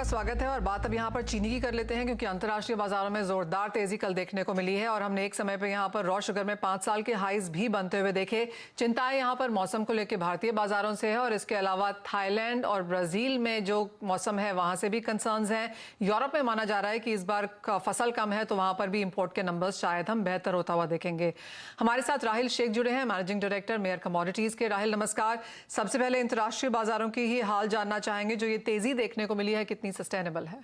आपका स्वागत है और बात अब यहाँ पर चीनी की कर लेते हैं क्योंकि अंतर्राष्ट्रीय बाजारों में जोरदार तेजी कल देखने को मिली है और हमने एक समय पर यहाँ पर रॉ शुगर में 5 साल के हाईज भी बनते हुए देखे। चिंताएं यहाँ पर मौसम को लेकर भारतीय बाजारों से है और इसके अलावा थाईलैंड और ब्राजील में जो मौसम है वहां से भी कंसर्न्स हैं। यूरोप में माना जा रहा है कि इस बार फसल कम है तो वहां पर भी इंपोर्ट के नंबर्स शायद हम बेहतर होता हुआ देखेंगे। हमारे साथ राहिल शेख जुड़े हैं, मैनेजिंग डायरेक्टर मेयर कमोडिटीज के। राहिल नमस्कार। सबसे पहले अंतर्राष्ट्रीय बाजारों की ही हाल जानना चाहेंगे, जो ये तेजी देखने को मिली है कितनी सस्टेनेबल है?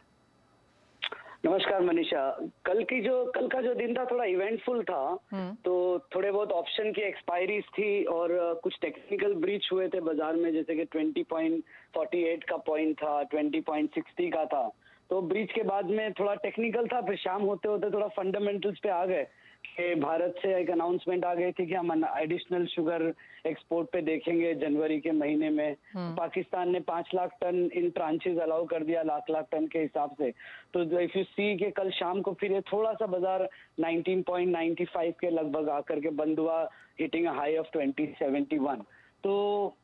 नमस्कार मनीषा। कल का जो दिन था थोड़ा इवेंटफुल था। तो थोड़े बहुत ऑप्शन की एक्सपायरीज थी और कुछ टेक्निकल ब्रीच हुए थे बाजार में, जैसे कि 20.48 का पॉइंट था, 20.60 का था। तो ब्रीच के बाद में थोड़ा टेक्निकल था, फिर शाम होते होते थोड़ा फंडामेंटल्स पे आ गए कि भारत से एक अनाउंसमेंट आ गई थी कि हम एडिशनल शुगर एक्सपोर्ट पे देखेंगे जनवरी के महीने में। पाकिस्तान ने 5 लाख टन इन ट्रांचेस अलाउ कर दिया, लाख टन के हिसाब से। तो इफ यू सी के कल शाम को फिर ये थोड़ा सा बाजार 19.95 के लगभग आकर के बंद हुआ, हिटिंग अ हाई ऑफ 2071। तो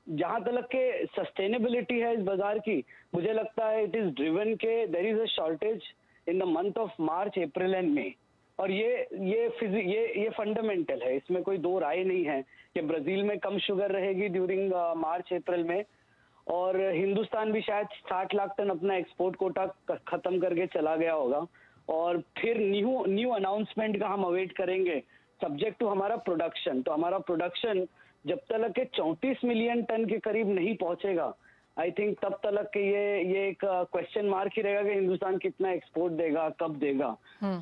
जहां तक के सस्टेनेबिलिटी है इस बाजार की, मुझे लगता है इट इज ड्रिवन के there is a shortage in the month of March, April and May. और ये फंडामेंटल है, इसमें कोई दो राय नहीं है कि ब्राजील में कम शुगर रहेगी ड्यूरिंग मार्च अप्रैल में, और हिंदुस्तान भी शायद 60 लाख टन अपना एक्सपोर्ट कोटा खत्म करके चला गया होगा। और फिर न्यू अनाउंसमेंट का हम अवेट करेंगे सब्जेक्ट टू हमारा प्रोडक्शन। तो हमारा प्रोडक्शन जब तक के 34 मिलियन टन के करीब नहीं पहुंचेगा, आई थिंक तब तक के ये एक क्वेश्चन मार्क ही रहेगा कि हिंदुस्तान कितना एक्सपोर्ट देगा, कब देगा।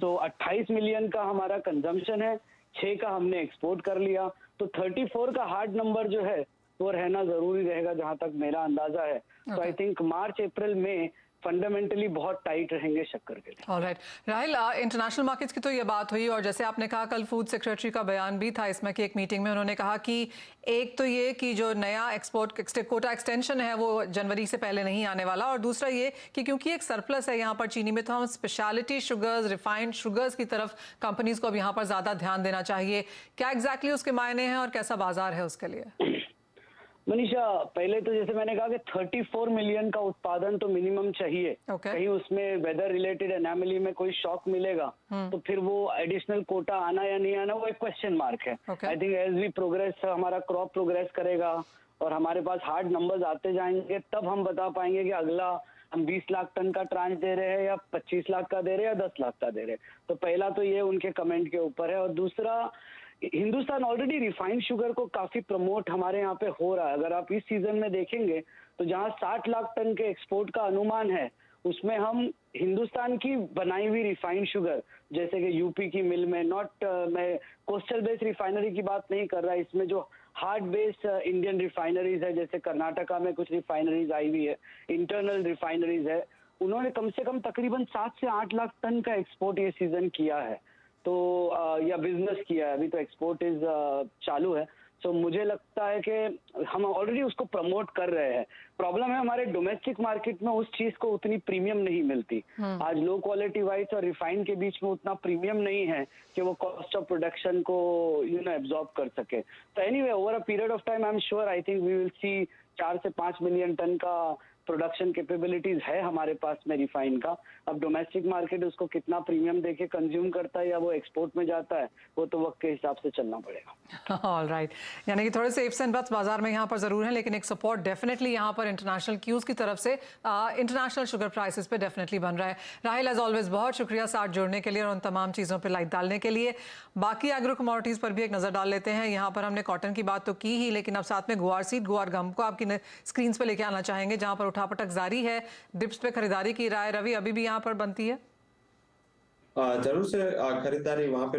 तो 28 मिलियन का हमारा कंजम्पशन है, 6 का हमने एक्सपोर्ट कर लिया, तो 34 का हार्ड नंबर जो है वो रहना जरूरी रहेगा जहां तक मेरा अंदाजा है। तो आई थिंक मार्च अप्रैल में फंडामेंटली बहुत टाइट रहेंगे शक्कर के लिए। ऑलराइट राहिल, इंटरनेशनल मार्केट्स की तो ये बात हुई और जैसे आपने कहा कल फूड सेक्रेटरी का बयान भी था इसमें कि एक मीटिंग में उन्होंने कहा कि एक तो ये कि जो नया एक्सपोर्ट कोटा एक्सटेंशन है वो जनवरी से पहले नहीं आने वाला, और दूसरा ये कि क्योंकि एक सरप्लस है यहाँ पर चीनी में, तो हम स्पेशलिटी शुगर्स, रिफाइंड शुगर्स की तरफ कंपनीज को अब यहाँ पर ज्यादा ध्यान देना चाहिए। क्या एग्जैक्टली उसके मायने हैं और कैसा बाजार है उसके लिए? मनीषा, पहले तो जैसे मैंने कहा कि 34 मिलियन का उत्पादन तो मिनिमम चाहिए। कहीं उसमें वेदर रिलेटेड एनोमली में कोई शॉक मिलेगा तो फिर वो एडिशनल कोटा आना या नहीं आना वो एक क्वेश्चन मार्क है। I think as we progress, हमारा क्रॉप प्रोग्रेस करेगा और हमारे पास हार्ड नंबर्स आते जाएंगे, तब हम बता पाएंगे कि अगला हम 20 लाख टन का ट्रांच दे रहे हैं या 25 लाख का दे रहे हैं या 10 लाख का दे रहे हैं। तो पहला तो ये उनके कमेंट के ऊपर है। और दूसरा, हिंदुस्तान ऑलरेडी रिफाइंड शुगर को काफी प्रमोट हमारे यहाँ पे हो रहा है। अगर आप इस सीजन में देखेंगे तो जहाँ 60 लाख टन के एक्सपोर्ट का अनुमान है, उसमें हम हिंदुस्तान की बनाई हुई रिफाइंड शुगर, जैसे कि यूपी की मिल में, मैं कोस्टल बेस्ड रिफाइनरी की बात नहीं कर रहा, इसमें जो हार्ड बेस्ड इंडियन रिफाइनरीज है, जैसे कर्नाटका में कुछ रिफाइनरीज आई हुई है, इंटरनल रिफाइनरीज है, उन्होंने कम से कम तकरीबन 7 से 8 लाख टन का एक्सपोर्ट ये सीजन किया है। तो या बिजनेस किया है, अभी तो एक्सपोर्ट इज चालू है। तो मुझे लगता है कि हम ऑलरेडी उसको प्रमोट कर रहे हैं। प्रॉब्लम है हमारे डोमेस्टिक मार्केट में उस चीज को उतनी प्रीमियम नहीं मिलती। आज लो क्वालिटी वाइज और रिफाइंड के बीच में उतना प्रीमियम नहीं है कि वो कॉस्ट ऑफ प्रोडक्शन को एब्जॉर्ब कर सके। तो anyway, over a period of time I am sure, I think we will see 4 से 5 मिलियन टन का प्रोडक्शन कैपेबिलिटीज है हमारे पास में रिफाइन का। अब डोमेस्टिक मार्केट उसको कितना प्रीमियम देके कंज्यूम करता है या वो एक्सपोर्ट में जाता है, वो तो वक्त के हिसाब से चलना पड़ेगा। ऑलराइट, यानी कि थोड़े से इफ्स एंड बट्स बाजार में यहाँ पर जरूर है, लेकिन एक सपोर्ट डेफिनेटली यहाँ पर इंटरनेशनल क्यूज की तरफ से इंटरनेशनल शुगर प्राइसेस पे डेफिनेटली बन रहा है। राहिल, एज ऑलवेज बहुत शुक्रिया साथ जुड़ने के लिए और उन तमाम चीज़ों पर लाइट डालने के लिए। बाकी एग्रो कमोडिटीज़ पर भी एक नज़र डाल लेते हैं। यहाँ पर हमने कॉटन की बात तो की ही, लेकिन अब साथ में गुआर सीड, गुआर गम को आपकी स्क्रीन पर लेके आना चाहेंगे, जहाँ पर उठापटक जारी है। डिप्स पे खरीदारी की राय रवि अभी भी यहाँ पर बनती है? जरूर से खरीदारी वहां पे